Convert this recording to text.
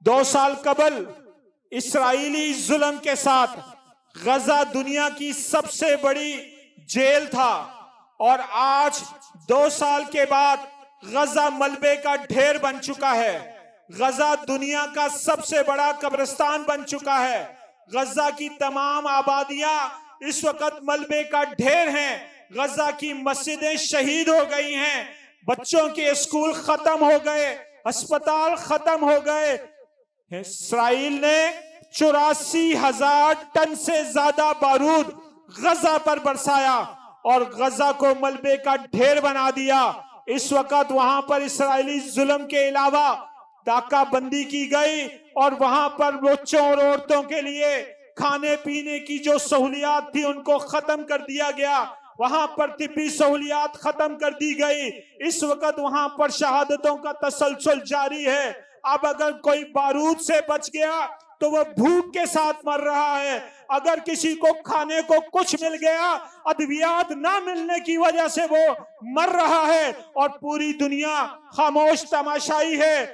2 سال قبل اسرائیلی ظلم کے ساتھ غزہ دنیا کی سب سے بڑی جیل تھا، اور آج 2 سال کے بعد غزہ ملبے کا ڈھیر بن چکا ہے۔ غزہ دنیا کا سب سے بڑا قبرستان بن چکا ہے۔ غزہ کی تمام آبادیاں اس وقت ملبے کا ڈھیر ہیں۔ غزہ کی مسجدیں شہید ہو گئی ہیں، بچوں کے اسکول ختم ہو گئے، ہسپتال ختم ہو گئے۔ اسرائیل نے 84,000 ٹن سے زیادہ بارود غزہ پر برسایا اور غزہ کو ملبے کا ڈھیر بنا دیا۔ اس وقت وہاں پر اسرائیلی ظلم کے علاوہ ڈاکہ بندی کی گئی، اور وہاں پر بچوں اور عورتوں کے لیے کھانے پینے کی جو سہولیات تھی ان کو ختم کر دیا گیا۔ وہاں پر طبی سہولیات ختم کر دی گئی۔ اس وقت وہاں پر شہادتوں کا تسلسل جاری ہے۔ اب اگر کوئی بارود سے بچ گیا تو وہ بھوک کے ساتھ مر رہا ہے۔ اگر کسی کو کھانے کو کچھ مل گیا، ادویات نہ ملنے کی وجہ سے وہ مر رہا ہے، اور پوری دنیا خاموش تماشائی ہے۔